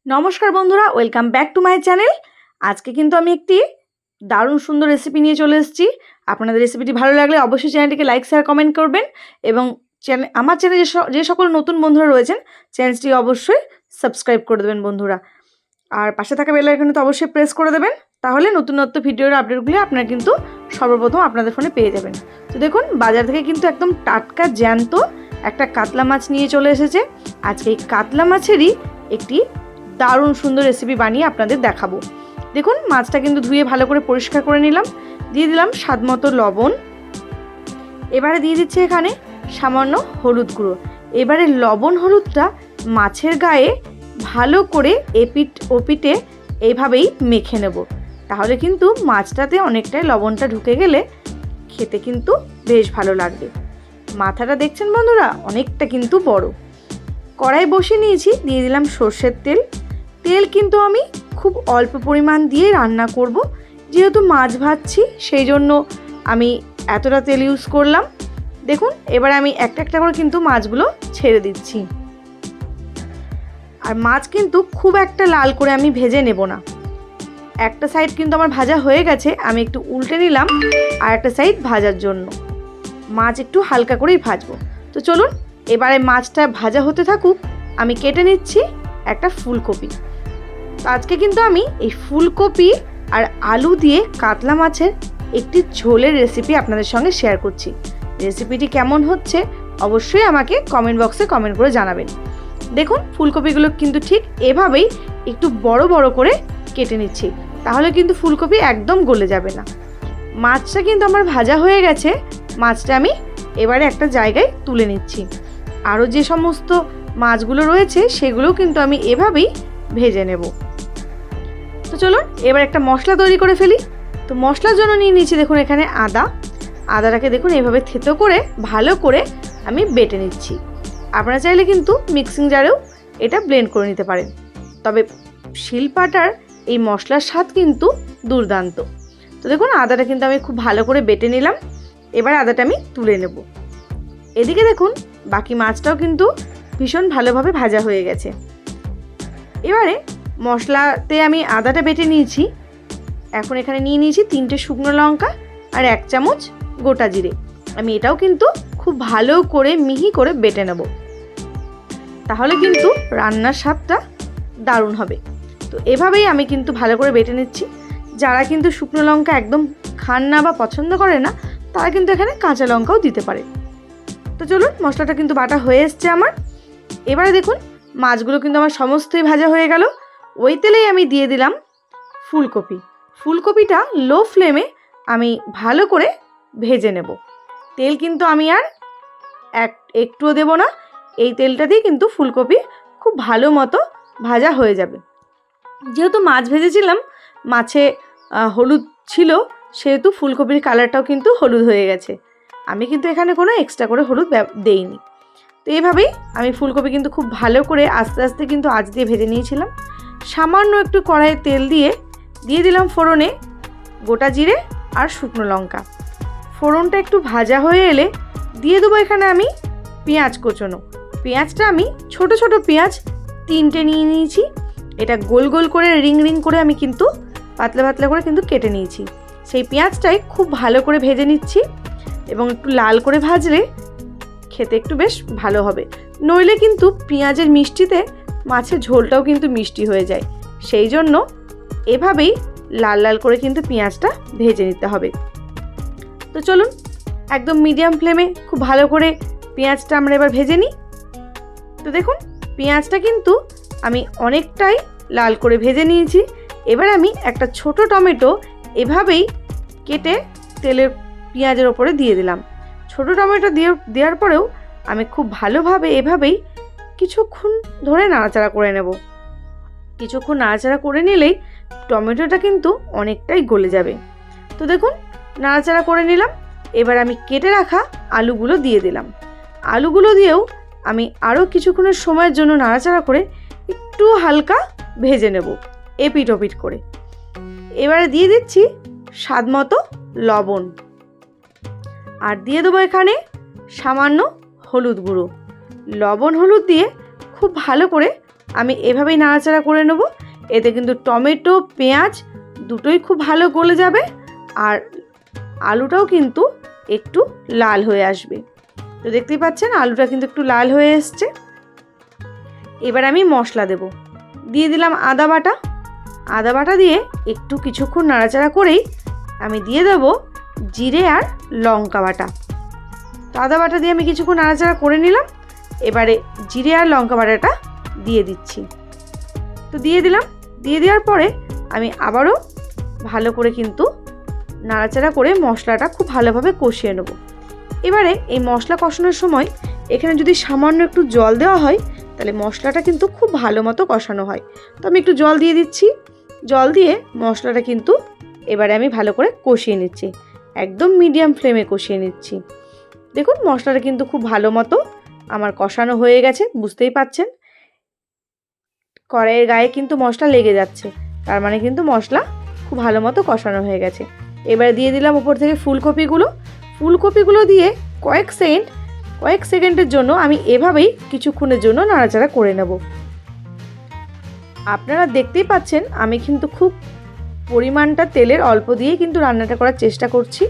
নমস্কার বন্ধুরা, welcome back to my channel. আজকে কিন্তু আমি একটি দারুণ সুন্দর রেসিপি নিয়ে চলে এসেছি। আপনাদের রেসিপিটি ভালো লাগলে অবশ্যই চ্যানেলটিকে লাইক শেয়ার কমেন্ট করবেন এবং আমার চ্যানেলে যে সকল নতুন বন্ধুরা রয়েছেন চ্যানেলটি অবশ্যই সাবস্ক্রাইব করে দেবেন বন্ধুরা। আর পাশে থাকা বেল আইকনে তো অবশ্যই প্রেস করে দেবেন, তাহলে নতুন ভিডিওর আপডেটগুলি আপনারা কিন্তু সর্বপ্রথম আপনাদের ফোনে পেয়ে যাবেন। তো দেখুন, বাজার থেকে কিন্তু একদম টাটকা জ্যান্ত একটা কাতলা মাছ নিয়ে চলে এসেছে। আজকে এই কাতলা মাছেরই একটি দারুণ সুন্দর রেসিপি বানিয়ে আপনাদের দেখাবো। দেখুন, মাছটা কিন্তু ধুয়ে ভালো করে পরিষ্কার করে নিলাম, দিয়ে দিলাম স্বাদমতো লবণ। এবারে দিয়ে দিচ্ছি এখানে সামান্য হলুদ গুঁড়ো। এবারে লবণ হলুদটা মাছের গায়ে ভালো করে এপিট ওপিটে এইভাবেই মেখে নেব, তাহলে কিন্তু মাছটাতে অনেকটাই লবণটা ঢুকে গেলে খেতে কিন্তু বেশ ভালো লাগবে। মাথাটা দেখছেন বন্ধুরা, অনেকটা কিন্তু বড়। কড়াই বসিয়ে নিয়েছি, দিয়ে দিলাম সর্ষের তেল। তেল কিন্তু আমি খুব অল্প পরিমাণ দিয়ে রান্না করব, যেহেতু মাছ ভাজছি সেই জন্য আমি এতটা তেল ইউজ করলাম। দেখুন, এবার আমি একটা একটা করে কিন্তু মাছগুলো ছেড়ে দিচ্ছি। আর মাছ কিন্তু খুব একটা লাল করে আমি ভেজে নেব না। একটা সাইড কিন্তু আমার ভাজা হয়ে গেছে, আমি একটু উল্টে নিলাম আর একটা সাইড ভাজার জন্য। মাছ একটু হালকা করেই ভাজবো। তো চলুন, এবারে মাছটা ভাজা হতে থাকুক, আমি কেটে নিচ্ছি একটা ফুলকপি। তো আজকে কিন্তু আমি এই ফুলকপি আর আলু দিয়ে কাতলা মাছের একটি ঝোলের রেসিপি আপনাদের সঙ্গে শেয়ার করছি। রেসিপিটি কেমন হচ্ছে অবশ্যই আমাকে কমেন্ট বক্সে কমেন্ট করে জানাবেন। দেখুন, ফুলকপিগুলো কিন্তু ঠিক এভাবেই একটু বড় বড় করে কেটে নিচ্ছি, তাহলে কিন্তু ফুলকপি একদম গলে যাবে না। মাছটা কিন্তু আমার ভাজা হয়ে গেছে, মাছটা আমি এবারে একটা জায়গায় তুলে নিচ্ছি। আরও যে সমস্ত মাছগুলো রয়েছে সেগুলোও কিন্তু আমি এভাবেই ভেজে নেব। তো চলুন, এবার একটা মশলা তৈরি করে ফেলি। তো মশলার জন্য নিয়ে নিয়েছি দেখুন এখানে আদাটাকে দেখুন এইভাবে থেতো করে ভালো করে আমি বেটে নিচ্ছি। আপনারা চাইলে কিন্তু মিক্সিং জারেও এটা ব্লেন্ড করে নিতে পারেন, তবে শিলপাটার এই মশলার স্বাদ কিন্তু দুর্দান্ত। তো দেখুন, আদাটা কিন্তু আমি খুব ভালো করে বেটে নিলাম। এবার আদাটা আমি তুলে নেব। এদিকে দেখুন, বাকি মাছটাও কিন্তু ভীষণ ভালোভাবে ভাজা হয়ে গেছে। এবারে মশলাতে আমি আদাটা বেটে নিয়েছি। এখন এখানে নিয়ে নিয়েছি 3টে শুকনো লঙ্কা আর 1 চামচ গোটা জিরে। আমি এটাও কিন্তু খুব ভালো করে মিহি করে বেটে নেব, তাহলে কিন্তু রান্নার স্বাদটা দারুণ হবে। তো এভাবেই আমি কিন্তু ভালো করে বেটে নিচ্ছি। যারা কিন্তু শুকনো লঙ্কা একদম খান না বা পছন্দ করে না, তারা কিন্তু এখানে কাঁচা লঙ্কাও দিতে পারে। তো চলুন, মশলাটা কিন্তু বাটা হয়ে এসছে আমার। এবারে দেখুন, মাছগুলো কিন্তু আমার সমস্তই ভাজা হয়ে গেল। ওই তেলেই আমি দিয়ে দিলাম ফুলকপিটা লো ফ্লেমে আমি ভালো করে ভেজে নেব। তেল কিন্তু আমি আর একটুও দেব না, এই তেলটা দিয়ে কিন্তু ফুলকপি খুব ভালো মতো ভাজা হয়ে যাবে। যেহেতু মাছ ভেজেছিলাম, মাছে হলুদ ছিল, সেহেতু ফুলকপির কালারটাও কিন্তু হলুদ হয়ে গেছে। আমি কিন্তু এখানে কোনো এক্সট্রা করে হলুদ দেইনি। তো এইভাবেই আমি ফুলকপি কিন্তু খুব ভালো করে আস্তে আস্তে কিন্তু আঁচ দিয়ে ভেজে নিয়েছিলাম। সামান্য একটু কড়াইয়ে তেল দিয়ে দিলাম ফোড়নে গোটা জিরে আর শুকনো লঙ্কা। ফোড়নটা একটু ভাজা হয়ে এলে দিয়ে দেবো এখানে আমি পেঁয়াজ কোচানো। পেঁয়াজটা আমি ছোট ছোট পেঁয়াজ 3টে নিয়ে নিয়েছি। এটা গোল গোল করে রিং রিং করে আমি কিন্তু পাতলা পাতলা করে কিন্তু কেটে নিয়েছি। সেই পেঁয়াজটাই খুব ভালো করে ভেজে নিচ্ছি, এবং একটু লাল করে ভাজলে খেতে একটু বেশ ভালো হবে। নইলে কিন্তু পেঁয়াজের মিষ্টিতে মাছের ঝোলটাও কিন্তু মিষ্টি হয়ে যায়, সেই জন্য এভাবেই লাল লাল করে কিন্তু পেঁয়াজটা ভেজে নিতে হবে। তো চলুন, একদম মিডিয়াম ফ্লেমে খুব ভালো করে পেঁয়াজটা আমরা এবার ভেজে নিই। তো দেখুন, পেঁয়াজটা কিন্তু আমি অনেকটাই লাল করে ভেজে নিয়েছি। এবার আমি একটা ছোট টমেটো এভাবেই কেটে তেলের পেঁয়াজের ওপরে দিয়ে দিলাম। ছোট টমেটো দেওয়ার পরেও আমি খুব ভালোভাবে এভাবেই কিছুক্ষণ ধরে নাড়াচাড়া করে নেব। কিছুক্ষণ নাড়াচাড়া করে নিলেই টমেটোটা কিন্তু অনেকটাই গলে যাবে। তো দেখুন, নাড়াচাড়া করে নিলাম। এবার আমি কেটে রাখা আলুগুলো দিয়ে দিলাম। আলুগুলো দিয়েও আমি আরও কিছুক্ষণের সময়ের জন্য নাড়াচাড়া করে একটু হালকা ভেজে নেব, এপিট ওপিট করে। এবারে দিয়ে দিচ্ছি স্বাদমতো লবণ, আর দিয়ে দেবো এখানে সামান্য হলুদ গুঁড়ো। লবণ হলুদ দিয়ে খুব ভালো করে আমি এভাবেই নাড়াচাড়া করে নেব। এতে কিন্তু টমেটো পেঁয়াজ দুটোই খুব ভালো গলে যাবে আর আলুটাও কিন্তু একটু লাল হয়ে আসবে। তো দেখতেই পাচ্ছেন আলুটা কিন্তু একটু লাল হয়ে এসছে। এবার আমি মশলা দেব। দিয়ে দিলাম আদা বাটা। আদা বাটা দিয়ে একটু কিছুক্ষণ নাড়াচাড়া করেই আমি দিয়ে দেব জিরে আর লঙ্কা বাটা। তো আদা বাটা দিয়ে আমি কিছুক্ষণ নাড়াচাড়া করে নিলাম। এবারে জিরে আর লঙ্কা বাটাটা দিয়ে দিচ্ছি। তো দিয়ে দিলাম। দিয়ে দেওয়ার পরে আমি আবারও ভালো করে কিন্তু নাড়াচাড়া করে মশলাটা খুব ভালোভাবে কষিয়ে নেব। এবারে এই মশলা কষানোর সময় এখানে যদি সামান্য একটু জল দেওয়া হয় তাহলে মশলাটা কিন্তু খুব ভালো মতো কষানো হয়। তো আমি একটু জল দিয়ে দিচ্ছি। জল দিয়ে মশলাটা কিন্তু এবারে আমি ভালো করে কষিয়ে নিচ্ছি, একদম মিডিয়াম ফ্লেমে কষিয়ে নিচ্ছি। দেখুন মশলাটা কিন্তু খুব ভালো মতো আমার কষানো হয়ে গেছে, বুঝতেই পাচ্ছেন কড়াইয়ের গায়ে কিন্তু মশলা লেগে যাচ্ছে, তার মানে কিন্তু মশলা খুব ভালো মতো কষানো হয়ে গেছে। এবার দিয়ে দিলাম উপর থেকে ফুলকপিগুলো দিয়ে কয়েক সেকেন্ডের জন্য আমি এভাবেই কিছুক্ষণের জন্য নাড়াচাড়া করে নেব। আপনারা দেখতেই পাচ্ছেন আমি কিন্তু খুব পরিমাণটা তেলের অল্প দিয়ে কিন্তু রান্নাটা করার চেষ্টা করছি।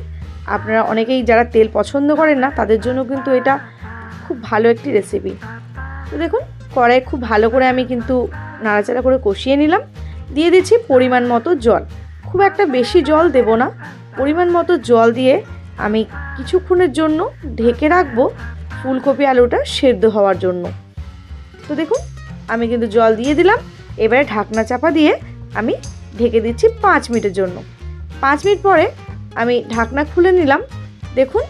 আপনারা অনেকেই যারা তেল পছন্দ করেন না তাদের জন্য কিন্তু এটা খুব ভালো একটি রেসিপি। তো দেখুন কড়াই খুব ভালো করে আমি কিন্তু নাড়াচাড়া করে কষিয়ে নিলাম। দিয়ে দিচ্ছি পরিমাণ মতো জল। খুব একটা বেশি জল দেব না, পরিমাণ মতো জল দিয়ে আমি কিছুক্ষণের জন্য ঢেকে রাখবো ফুলকপি আলুটা সেদ্ধ হওয়ার জন্য। তো দেখুন আমি কিন্তু জল দিয়ে দিলাম। এবারে ঢাকনা চাপা দিয়ে আমি ঢেকে দিচ্ছি 5 মিনিটের জন্য। 5 মিনিট পরে আমি ঢাকনা খুলে নিলাম। দেখুন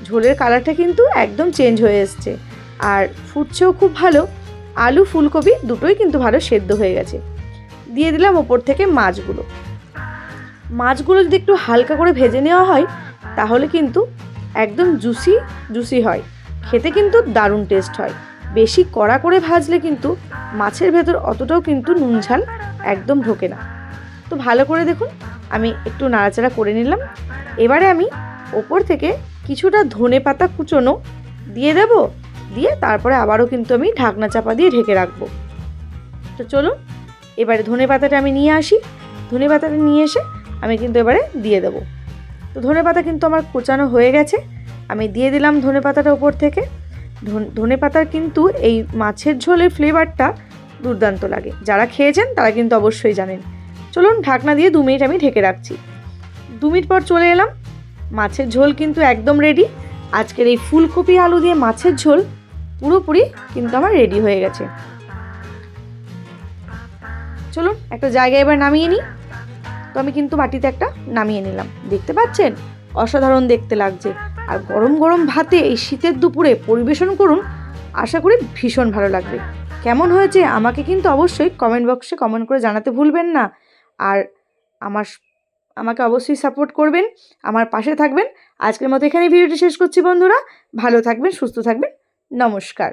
ঝোলের কালারটা কিন্তু একদম চেঞ্জ হয়ে এসছে আর ফুটছেও খুব ভালো। আলু ফুলকপি দুটোই কিন্তু ভালো সেদ্ধ হয়ে গেছে। দিয়ে দিলাম ওপর থেকে মাছগুলো যদি একটু হালকা করে ভেজে নেওয়া হয় তাহলে কিন্তু একদম জুসি হয়, খেতে কিন্তু দারুণ টেস্ট হয়। বেশি কড়া করে ভাজলে কিন্তু মাছের ভেতর অতটাও কিন্তু নুন ঝাল একদম ঢোকে না। তো ভালো করে দেখুন আমি একটু নাড়াচাড়া করে নিলাম। এবারে আমি ওপর থেকে কিছুটা ধনেপাতা কুচোনো দিয়ে দেব। দিয়ে তারপরে আবারও কিন্তু আমি ঢাকনা চাপা দিয়ে ঢেকে রাখবো। তো চলুন এবারে ধনেপাতাটা আমি নিয়ে আসি। ধনেপাতাটা নিয়ে এসে আমি কিন্তু এবারে দিয়ে দেবো। তো ধনেপাতা কিন্তু আমার কুচানো হয়ে গেছে, আমি দিয়ে দিলাম ধনেপাতাটা ওপর থেকে। ধনেপাতার কিন্তু এই মাছের ঝোলের ফ্লেভারটা দুর্দান্ত লাগে, যারা খেয়েছেন তারা কিন্তু অবশ্যই জানেন। চলুন ঢাকনা দিয়ে 2 মিনিট আমি ঢেকে রাখছি। 2 মিনিট পর চলে এলাম। মাছের ঝোল কিন্তু একদম রেডি। আজকের এই ফুলকপি আলু দিয়ে মাছের ঝোল পুরোপুরি কিন্তু আমার রেডি হয়ে গেছে। চলুন একটা জায়গায় এবার নামিয়ে নিই। তো আমি কিন্তু বাটিতে একটা নামিয়ে নিলাম। দেখতে পাচ্ছেন অসাধারণ দেখতে লাগছে। আর গরম গরম ভাতে এই শীতের দুপুরে পরিবেশন করুন, আশা করি ভীষণ ভালো লাগবে। কেমন হয়েছে আমাকে কিন্তু অবশ্যই কমেন্ট বক্সে কমেন্ট করে জানাতে ভুলবেন না। আর আমাকে অবশ্যই সাপোর্ট করবেন, আমার পাশে থাকবেন। আজকের মতো এখানেই ভিডিওটি শেষ করছি বন্ধুরা। ভালো থাকবেন, সুস্থ থাকবেন। নমস্কার।